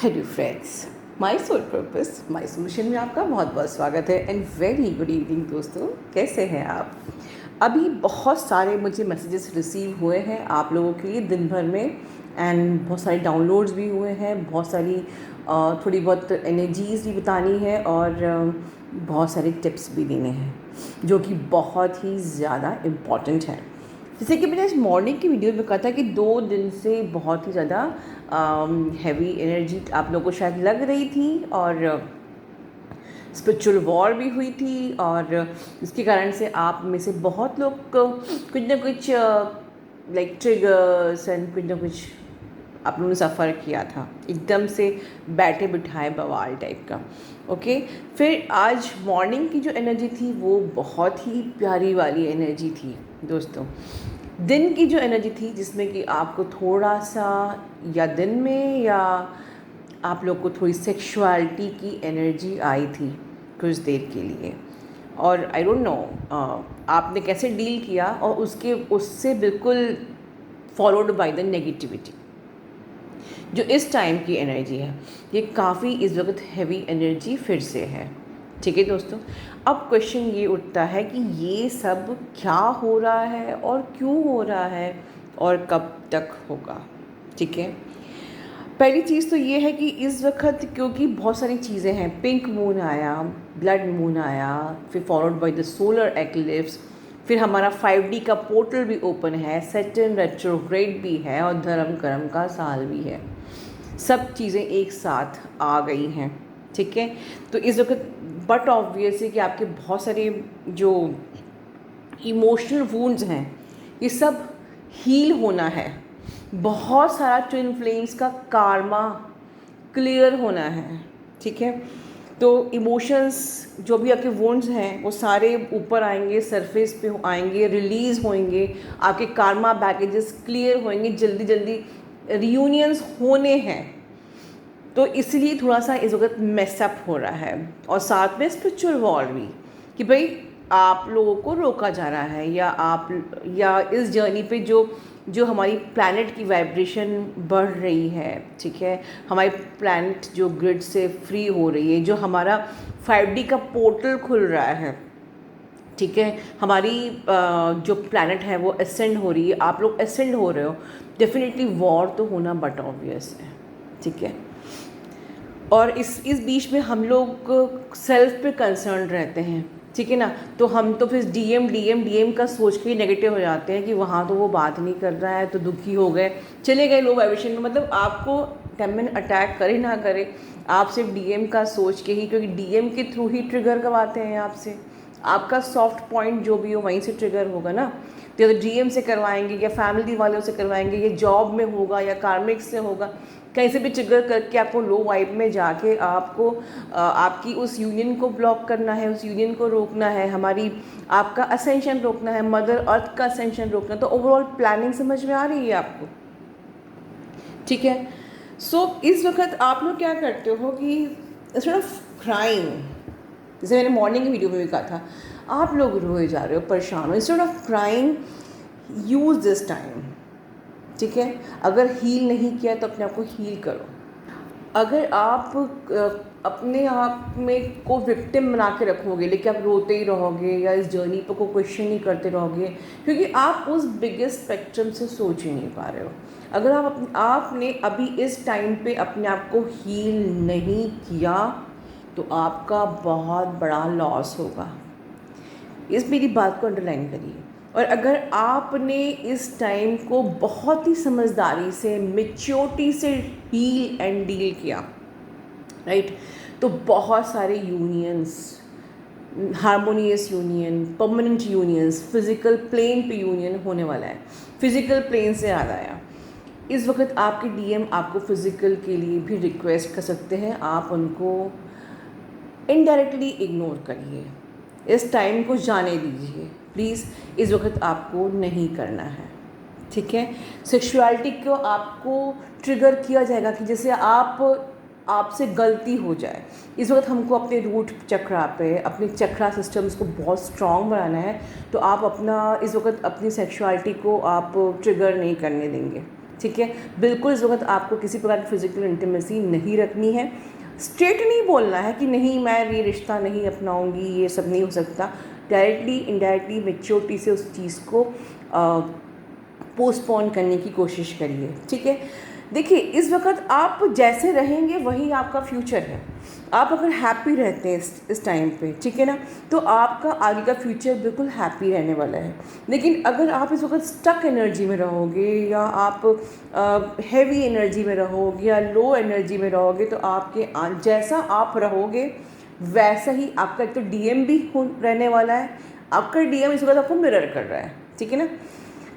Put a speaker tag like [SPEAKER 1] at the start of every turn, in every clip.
[SPEAKER 1] Hello friends, my soul purpose my solution में आपका बहुत बहुत स्वागत है एंड वेरी गुड इवनिंग दोस्तों। कैसे हैं आप? अभी बहुत सारे मुझे मैसेजेस रिसीव हुए हैं आप लोगों के लिए दिन भर में एंड बहुत सारे डाउनलोड्स भी हुए हैं, बहुत सारी थोड़ी बहुत एनर्जीज़ भी बतानी है और बहुत सारे टिप्स भी देने हैं जो कि बहुत ही ज़्यादा इम्पॉर्टेंट है। जैसे कि मैंने इस मॉर्निंग की वीडियो में कहा था कि 2 दिन से बहुत ही ज़्यादा हैवी एनर्जी आप लोगों को शायद लग रही थी और स्पिरिचुअल वॉर भी हुई थी और इसके कारण से आप में से बहुत लोग कुछ ना कुछ लाइक ट्रिगर्स एंड कुछ ना कुछ आप लोगों ने सफ़र किया था, एकदम से बैठे बिठाए बवाल टाइप का। ओके, फिर आज मॉर्निंग की जो एनर्जी थी वो बहुत ही प्यारी वाली एनर्जी थी दोस्तों। दिन की जो एनर्जी थी जिसमें कि आपको थोड़ा सा या दिन में या आप लोग को थोड़ी सेक्सुअलिटी की एनर्जी आई थी कुछ देर के लिए, और आई डोंट नो आपने कैसे डील किया और उससे बिल्कुल फॉलोड बाय द नेगेटिविटी। जो इस टाइम की एनर्जी है ये काफ़ी इस वक्त हैवी एनर्जी फिर से है। ठीक है दोस्तों, अब क्वेश्चन ये उठता है कि ये सब क्या हो रहा है और क्यों हो रहा है और कब तक होगा। ठीक है, पहली चीज़ तो ये है कि इस वक्त क्योंकि बहुत सारी चीज़ें हैं, पिंक मून आया, ब्लड मून आया, फिर followed by the solar eclipse, फिर हमारा 5D का पोर्टल भी ओपन है, सैटर्न रेट्रोग्रेड भी है और धर्म कर्म का साल भी है। सब चीज़ें एक साथ आ गई हैं। ठीक है, तो इस वक्त बट ऑब्वियस है कि आपके बहुत सारे जो इमोशनल वुंड्स हैं ये सब हील होना है। बहुत सारा ट्विन फ्लेम्स का कार्मा क्लियर होना है। ठीक है, तो इमोशंस जो भी आपके वुंड्स हैं वो सारे ऊपर आएंगे, सरफेस पे आएंगे, रिलीज़ होंगे, आपके कार्मा बैगेजेस क्लियर होंगे, जल्दी जल्दी रियूनियंस होने हैं। तो इसलिए थोड़ा सा इस वक्त मेसअप हो रहा है और साथ में स्पिरिचुअल वॉर भी कि भाई आप लोगों को रोका जा रहा है या इस जर्नी पे जो हमारी प्लैनेट की वाइब्रेशन बढ़ रही है। ठीक है, हमारी प्लैनेट जो ग्रिड से फ्री हो रही है, जो हमारा 5D का पोर्टल खुल रहा है। ठीक है, हमारी जो प्लैनेट है वो असेंड हो रही है, आप लोग असेंड हो रहे हो, डेफिनेटली वॉर तो होना बट ऑब्वियस है। ठीक है, और इस बीच में हम लोग सेल्फ पे कंसर्न रहते हैं। ठीक है ना, तो हम तो फिर डीएम का सोच के ही नेगेटिव हो जाते हैं कि वहाँ तो वो बात नहीं कर रहा है तो दुखी हो गए, चले गए लो वाइब्रेशन में। मतलब आपको टेमन अटैक करे ना करे, आप सिर्फ डीएम का सोच के ही, क्योंकि डीएम के थ्रू ही ट्रिगर करवाते हैं आपसे, आपका सॉफ्ट पॉइंट जो भी हो वहीं से ट्रिगर होगा ना। तो या तो डीएम से करवाएंगे या फैमिली वालों से करवाएंगे, या जॉब में होगा या कार्मिक से होगा, कहीं से भी ट्रिगर करके आपको लो वाइब में जाके आपको आपकी उस यूनियन को ब्लॉक करना है, उस यूनियन को रोकना है, हमारी आपका असेंशन रोकना है, मदर अर्थ का असेंशन रोकना। तो ओवरऑल प्लानिंग समझ में आ रही है आपको? ठीक है, सो इस वक्त आप लोग क्या करते हो कि इंस्टेड ऑफ क्राइंग, जैसे मैंने मॉर्निंग की वीडियो में भी कहा था, आप लोग रोए जा रहे हो, परेशान हो, instead of crying use this time. ठीक है, अगर हील नहीं किया तो अपने आप को हील करो। अगर आप अपने आप में को विक्टिम बना के रखोगे, लेकिन आप रोते ही रहोगे या इस जर्नी पर को क्वेश्चन नहीं करते रहोगे, क्योंकि आप उस बिगेस्ट स्पेक्ट्रम से सोच ही नहीं पा रहे हो। अगर आपने अभी इस टाइम पे अपने आप को हील नहीं किया तो आपका बहुत बड़ा लॉस होगा। इस मेरी बात को अंडरलाइन करिए। और अगर आपने इस टाइम को बहुत ही समझदारी से, मैच्योरिटी से हील एंड डील किया, राइट, तो बहुत सारे unions, harmonious union, permanent unions, physical plane पे यूनियन होने वाला है। फिज़िकल प्लेन से याद आया, इस वक्त आपके डीएम आपको फिज़िकल के लिए भी रिक्वेस्ट कर सकते हैं, आप उनको इनडायरेक्टली इग्नोर करिए, इस टाइम को जाने दीजिए प्लीज़। इस वक्त आपको नहीं करना है। ठीक है, सेक्सुअलिटी को आपको ट्रिगर किया जाएगा कि जैसे आपसे गलती हो जाए। इस वक्त हमको अपने रूट चक्रा पे, अपने चक्रा सिस्टम्स को बहुत स्ट्रॉन्ग बनाना है, तो आप इस वक्त अपनी सेक्सुअलिटी को आप ट्रिगर नहीं करने देंगे। ठीक है। बिल्कुल इस वक्त आपको किसी प्रकार की फिजिकल इंटीमेसी नहीं रखनी है। स्ट्रेट नहीं बोलना है कि नहीं मैं ये रिश्ता नहीं अपनाऊंगी, ये सब नहीं हो सकता। डायरेक्टली इनडायरेक्टली मेच्योरिटी से उस चीज़ को पोस्टपोन करने की कोशिश करिए, ठीक है। देखिए इस वक्त आप जैसे रहेंगे वही आपका फ्यूचर है। आप अगर हैप्पी रहते हैं इस टाइम पे, ठीक है ना, तो आपका आगे का फ्यूचर बिल्कुल हैप्पी रहने वाला है। लेकिन अगर आप इस वक्त स्टक एनर्जी में रहोगे या आप हैवी एनर्जी में रहोगे या लो एनर्जी में रहोगे, तो आपके जैसा आप रहोगे वैसा ही आपका एक तो डीएम भी रहने वाला है। आपका डीएम इस वक्त आपको मिरर कर रहा है, ठीक है ना।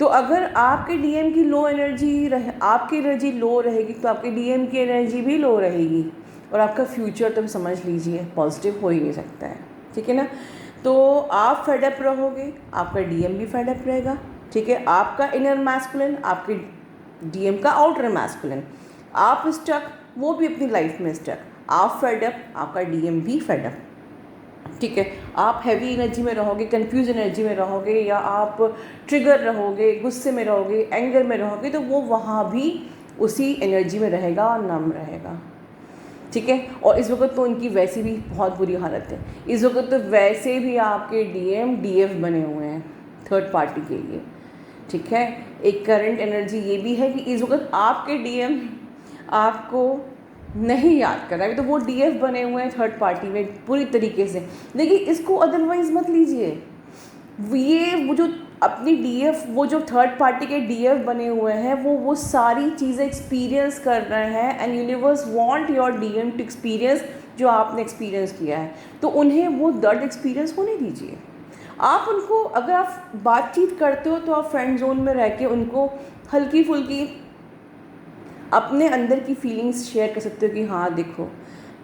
[SPEAKER 1] तो अगर आपके डीएम की लो एनर्जी आपकी एनर्जी लो रहेगी तो आपके डीएम की एनर्जी भी लो रहेगी, और आपका फ्यूचर तो समझ लीजिए पॉजिटिव हो ही नहीं सकता है, ठीक है ना। तो आप फेडअप रहोगे, आपका डीएम भी फेडअप रहेगा, ठीक है। आपका इनर मैस्कुलिन, आपके डीएम का आउटर मैस्कुलिन, आप स्टक, वो भी अपनी लाइफ में स्टक। आप फेडअप, आपका डीएम भी फेडअप, ठीक है। आप हैवी एनर्जी में रहोगे, कंफ्यूज एनर्जी में रहोगे, या आप ट्रिगर रहोगे, गुस्से में रहोगे, एंगर में रहोगे, तो वो वहाँ भी उसी एनर्जी में रहेगा और नम रहेगा, ठीक है। और इस वक्त तो उनकी वैसे भी बहुत बुरी हालत है। इस वक्त तो वैसे भी आपके डीएम डीएफ बने हुए हैं थर्ड पार्टी के लिए, ठीक है। एक करंट एनर्जी ये भी है कि इस वक्त आपके डीएम आपको नहीं याद कर रहा है, तो वो डीएफ बने हुए हैं थर्ड पार्टी में पूरी तरीके से। लेकिन इसको अदरवाइज मत लीजिए। ये वो जो अपनी डीएफ, वो जो थर्ड पार्टी के डीएफ बने हुए हैं, वो सारी चीज़ें एक्सपीरियंस कर रहे हैं, and universe want your DM to experience जो आपने एक्सपीरियंस किया है। तो उन्हें वो दर्द एक्सपीरियंस होने दीजिए। आप उनको, अगर आप बातचीत करते हो तो आप फ्रेंड जोन में रह के उनको हल्की फुल्की अपने अंदर की फीलिंग्स शेयर कर सकते हो कि हाँ देखो,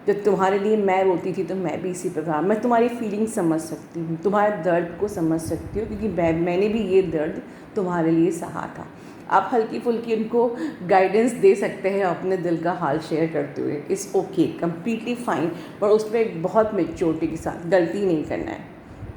[SPEAKER 1] जब तुम्हारे लिए मैं रोती थी तो मैं भी इसी प्रकार, मैं तुम्हारी फीलिंग्स समझ सकती हूँ, तुम्हारे दर्द को समझ सकती हूँ, क्योंकि मैंने भी ये दर्द तुम्हारे लिए सहा था। आप हल्की फुल्की उनको गाइडेंस दे सकते हैं अपने दिल का हाल शेयर करते हुए। इट्स ओके, कम्प्लीटली फाइन, पर उसमें बहुत मेच्योरिटी के साथ, गलती नहीं करना है,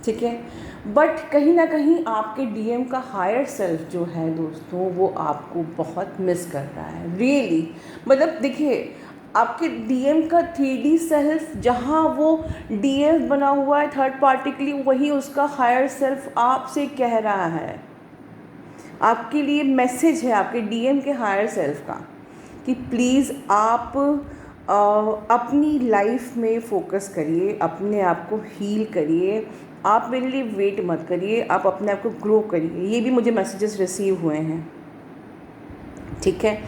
[SPEAKER 1] ठीक है। बट कहीं ना कहीं आपके डीएम का हायर सेल्फ जो है दोस्तों, वो आपको बहुत मिस कर रहा है रियली। मतलब देखिए, आपके डीएम का 3D सेल्फ जहाँ वो डीएम बना हुआ है थर्ड पार्टी के लिए, वही उसका हायर सेल्फ आपसे कह रहा है, आपके लिए मैसेज है आपके डीएम के हायर सेल्फ का कि प्लीज़ आप अपनी लाइफ में फोकस करिए, अपने आप को हील करिए, आप मेरे लिए वेट मत करिए, आप अपने आप को ग्रो करिए। ये भी मुझे मैसेजेस रिसीव हुए हैं, ठीक है।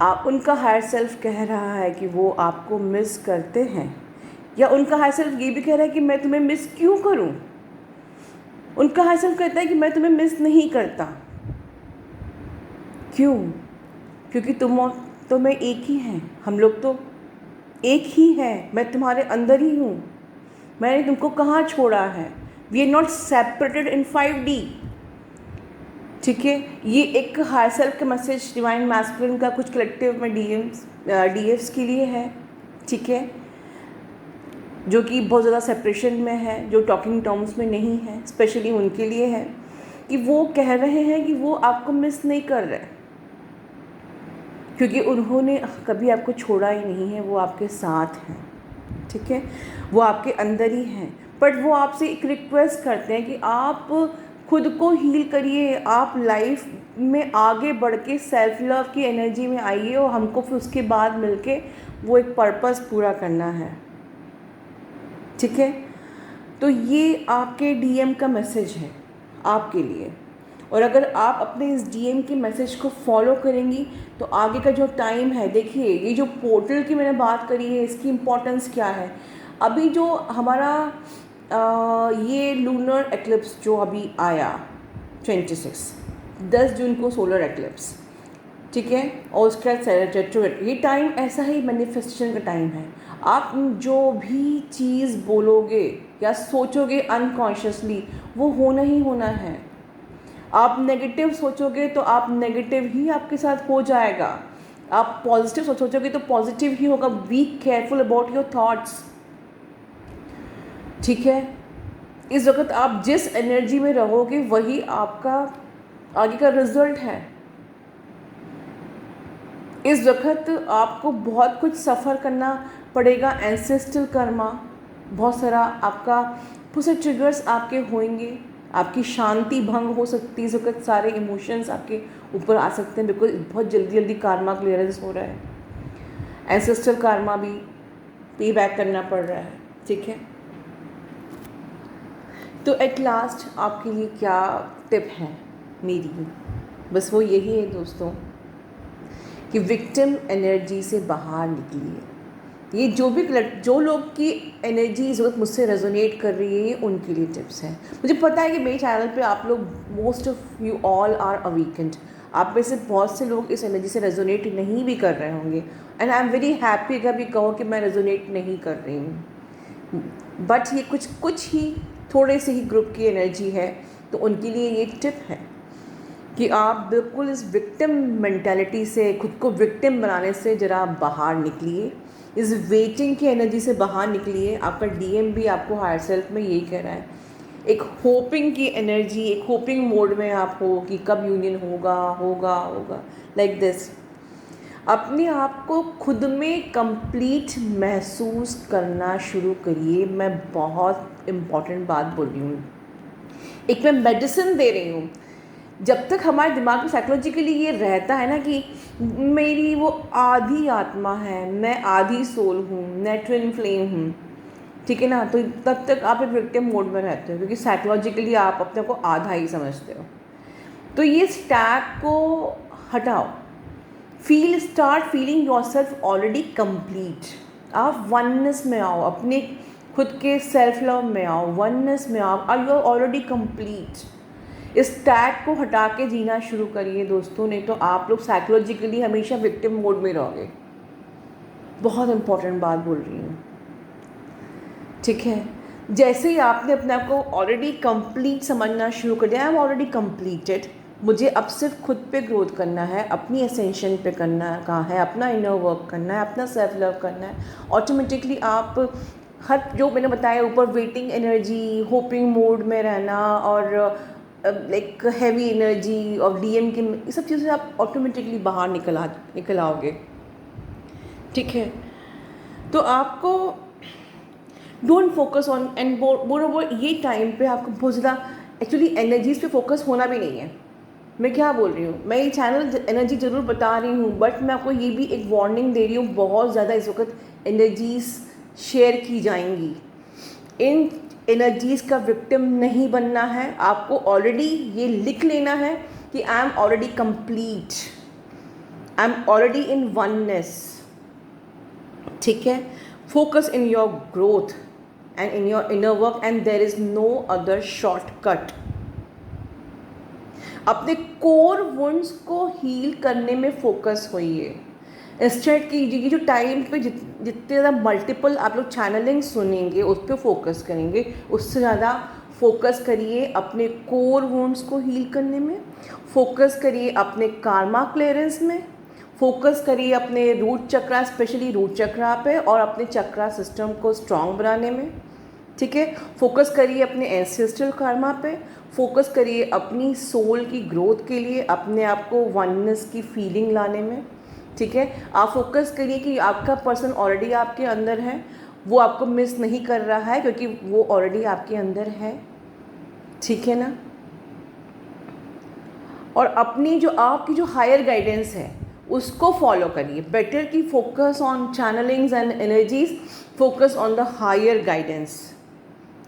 [SPEAKER 1] आप, उनका हायर सेल्फ कह रहा है कि वो आपको मिस करते हैं, या उनका हायर सेल्फ ये भी कह रहा है कि मैं तुम्हें मिस क्यों करूं। उनका हायर सेल्फ कहता है कि मैं तुम्हें मिस नहीं करता। क्यों? क्योंकि तुम और तो मैं एक ही हैं, हम लोग तो एक ही हैं, मैं तुम्हारे अंदर ही हूँ, मैंने तुमको कहाँ छोड़ा है। We are not separated in 5D, ठीक है। ये एक हायर सेल्फ का मैसेज डिवाइन मैस्कुलिन का कुछ कलेक्टिव में डीएफ्स के लिए है, ठीक है, जो कि बहुत ज़्यादा सेपरेशन में है, जो टॉकिंग टर्म्स में नहीं है, स्पेशली उनके लिए है कि वो कह रहे हैं कि वो आपको मिस नहीं कर रहे, क्योंकि उन्होंने कभी आपको छोड़ा ही नहीं है, वो आपके साथ हैं, ठीक है, वो आपके अंदर ही हैं। बट वो आपसे एक रिक्वेस्ट करते हैं कि आप खुद को हील करिए, आप लाइफ में आगे बढ़ के सेल्फ लव की एनर्जी में आइए, और हमको फिर उसके बाद मिलके वो एक पर्पस पूरा करना है, ठीक है। तो ये आपके डीएम का मैसेज है आपके लिए, और अगर आप अपने इस डीएम के मैसेज को फॉलो करेंगी तो आगे का जो टाइम है, देखिए ये जो पोर्टल की मैंने बात करी है, इसकी इम्पोर्टेंस क्या है। अभी जो हमारा ये लूनर एक्लिप्स जो अभी आया 10 जून को सोलर एक्लिप्स, ठीक है, और उसके बाद रेट्रोग्रेड, ये टाइम ऐसा ही मैनिफेस्टेशन का टाइम है। आप जो भी चीज़ बोलोगे या सोचोगे अनकॉन्शियसली, वो होना ही होना है। आप नेगेटिव सोचोगे तो आप नेगेटिव ही आपके साथ हो जाएगा, आप पॉजिटिव सोचोगे तो पॉजिटिव ही होगा। Be careful about your thoughts, ठीक है। इस वक्त आप जिस एनर्जी में रहोगे वही आपका आगे का रिजल्ट है। इस वक्त आपको बहुत कुछ सफ़र करना पड़ेगा, एंसेस्ट्रल कर्मा, बहुत सारा आपका बहुत से ट्रिगर्स आपके होंगे, आपकी शांति भंग हो सकती है, इस वक्त सारे इमोशंस आपके ऊपर आ सकते हैं, बिकॉज बहुत जल्दी जल्दी कार्मा क्लियरेंस हो रहा है, एंसेस्ट्रल कार्मा भी पे बैक करना पड़ रहा है, ठीक है। तो एट लास्ट आपके लिए क्या टिप है मेरी, बस वो यही है दोस्तों कि विक्टिम एनर्जी से बाहर निकलिए। ये जो लोग की एनर्जी इस वक्त मुझसे रेजोनेट कर रही है, उनके लिए टिप्स हैं। मुझे पता है कि मेरे चैनल पे आप लोग, most of you all are awakened, आप में से बहुत से लोग इस एनर्जी से रेजोनेट नहीं भी कर रहे होंगे, and I am very happy अगर भी कहो कि मैं रेजोनेट नहीं कर रही हूँ, बट ये कुछ ही थोड़े से ही ग्रुप की एनर्जी है, तो उनके लिए ये टिप है कि आप बिल्कुल इस विक्टिम मेंटालिटी से, खुद को विक्टिम बनाने से ज़रा बाहर निकलिए, इस वेटिंग की एनर्जी से बाहर निकलिए। आपका डीएम भी आपको हायर सेल्फ में यही कह रहा है, एक होपिंग की एनर्जी, एक होपिंग मोड में आप हो कि कब यूनियन होगा होगा होगा, लाइक दिस। अपने आप को खुद में कंप्लीट महसूस करना शुरू करिए। मैं बहुत इम्पॉर्टेंट बात बोल रही हूँ, एक मैं मेडिसिन दे रही हूँ। जब तक हमारे दिमाग में साइकोलॉजिकली ये रहता है ना कि मेरी वो आधी आत्मा है, मैं आधी सोल हूँ, मैं ट्विन फ्लेम हूँ, ठीक है ना, तो तब तक आप एक विक्टिम मोड में रहते हो, क्योंकि साइकोलॉजिकली आप अपने को आधा ही समझते हो। तो ये स्टैक को हटाओ, start feeling yourself already complete. आप वननेस में आओ, अपने खुद के सेल्फ लव में आओ, वननेस में आओ, और यू आर ऑलरेडी कंप्लीट। इस टैग को हटा के जीना शुरू करिए दोस्तों, नहीं तो आप लोग साइकोलॉजिकली हमेशा विक्टिम मोड में रहोगे। बहुत इंपॉर्टेंट बात बोल रही हूँ, ठीक है। जैसे ही आपने अपने आप को ऑलरेडी कंप्लीट समझना शुरू कर दिया, आई एम ऑलरेडी कंप्लीटेड, मुझे अब सिर्फ खुद पे ग्रोथ करना है, अपनी असेंशन पे करना कहाँ है, अपना इनर वर्क करना है, अपना सेल्फ लव करना है, ऑटोमेटिकली आप हर जो मैंने बताया ऊपर, वेटिंग एनर्जी, होपिंग मोड में रहना और लाइक हैवी एनर्जी और डीएम की, ये सब चीज़ें आप ऑटोमेटिकली बाहर निकल आओगे, ठीक है। तो आपको don't focus on, and more ये टाइम पे आपको बहुत ज़्यादा एक्चुअली एनर्जीज़ पे फोकस होना भी नहीं है। मैं क्या बोल रही हूँ, मैं ये चैनल एनर्जी ज़रूर बता रही हूँ, बट मैं आपको ये भी एक वार्निंग दे रही हूँ, बहुत ज़्यादा इस वक्त एनर्जीज़ शेयर की जाएंगी। इन एनर्जीज़ का विक्टिम नहीं बनना है, आपको ऑलरेडी ये लिख लेना है कि I am already complete, I am already in oneness, ठीक है। Focus in your growth and in your inner work, and there is no other shortcut. अपने कोर वुंड्स को हील करने में फोकस होइए। इंस्टेड कीजिए जो टाइम पे जितने ज़्यादा मल्टीपल आप लोग चैनलिंग सुनेंगे उस पर फोकस करेंगे, उससे ज़्यादा फोकस करिए अपने कोर वुंड्स को हील करने में, फोकस करिए अपने कार्मा क्लियरेंस में, फोकस करिए अपने रूट चक्रा, स्पेशली रूट चक्रा पे, और अपने चक्रा सिस्टम को स्ट्रॉन्ग बनाने में, ठीक है। फोकस करिए अपने एंसेस्ट्रल कर्मा पे, फोकस करिए अपनी सोल की ग्रोथ के लिए, अपने आप को वननेस की फीलिंग लाने में, ठीक है। आप फोकस करिए कि आपका पर्सन ऑलरेडी आपके अंदर है, वो आपको मिस नहीं कर रहा है, क्योंकि वो ऑलरेडी आपके अंदर है, ठीक है ना। और अपनी जो आपकी जो हायर गाइडेंस है उसको फॉलो करिए। बेटर की focus on channelings and energies, focus on the higher guidance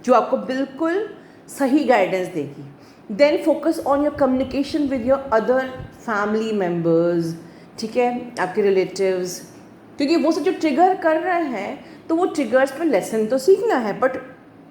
[SPEAKER 1] जो आपको बिल्कुल सही गाइडेंस देगी। Then focus on your communication with your other family members, ठीक है, आपके रिलेटिव्स, क्योंकि वो सब जो ट्रिगर कर रहे हैं तो वो ट्रिगर्स पर लेसन तो सीखना है, बट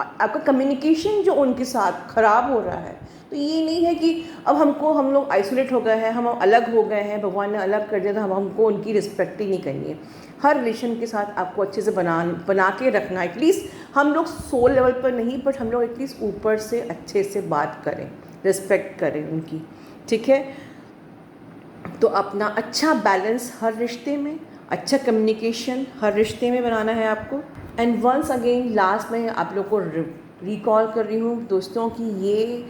[SPEAKER 1] आपका कम्युनिकेशन जो उनके साथ ख़राब हो रहा है, तो ये नहीं है कि अब हम लोग आइसोलेट हो गए हैं, हम अलग हो गए हैं, भगवान ने अलग कर दिया तो हमको उनकी रिस्पेक्ट ही नहीं करनी है। हर रिलेशन के साथ आपको अच्छे से बना के रखना, एटलीस्ट हम लोग सोल लेवल पर नहीं, बट हम लोग एटलीस्ट ऊपर से अच्छे से बात करें, रिस्पेक्ट करें उनकी, ठीक है। तो अपना अच्छा बैलेंस हर रिश्ते में, अच्छा कम्युनिकेशन हर रिश्ते में बनाना है आपको। एंड वंस अगेन लास्ट में आप लोग को रिकॉल कर रही हूँ दोस्तों कि ये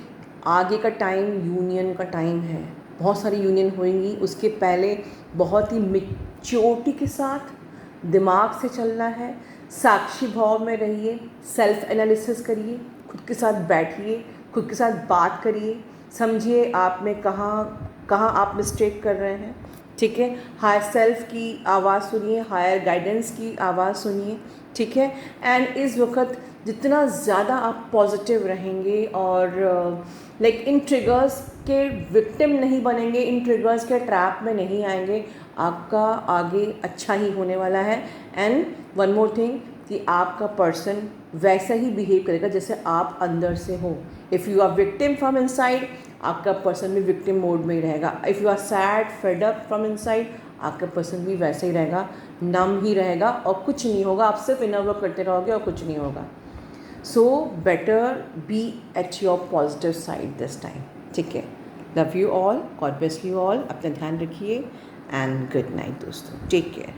[SPEAKER 1] आगे का टाइम यूनियन का टाइम है, बहुत सारी यूनियन होंगी, उसके पहले बहुत ही मैच्योरिटी के साथ दिमाग से चलना है। साक्षी भाव में रहिए, सेल्फ एनालिसिस करिए, खुद के साथ बैठिए, खुद के साथ बात करिए, समझिए आप में कहाँ आप मिस्टेक कर रहे हैं, ठीक है। हायर सेल्फ की आवाज़ सुनिए, हायर गाइडेंस की आवाज़ सुनिए, ठीक है। एंड इस वक्त जितना ज़्यादा आप पॉजिटिव रहेंगे और लाइक इन ट्रिगर्स के विक्टिम नहीं बनेंगे, इन ट्रिगर्स के ट्रैप में नहीं आएंगे, आपका आगे अच्छा ही होने वाला है। एंड वन मोर थिंग कि आपका पर्सन वैसा ही बिहेव करेगा जैसे आप अंदर से हो। If you are victim from inside, आपका पर्सन भी विक्टिम मोड में ही रहेगा। If you are sad fed up from inside, आपका पर्सन भी वैसे ही रहेगा, नम ही रहेगा और कुछ नहीं होगा। आप सिर्फ इनर वर्क करते रहोगे और कुछ नहीं होगा। So better be at your positive side this time, ठीक है। Love you all, God bless you all, अपना ध्यान रखिए एंड गुड नाइट दोस्तों, टेक केयर।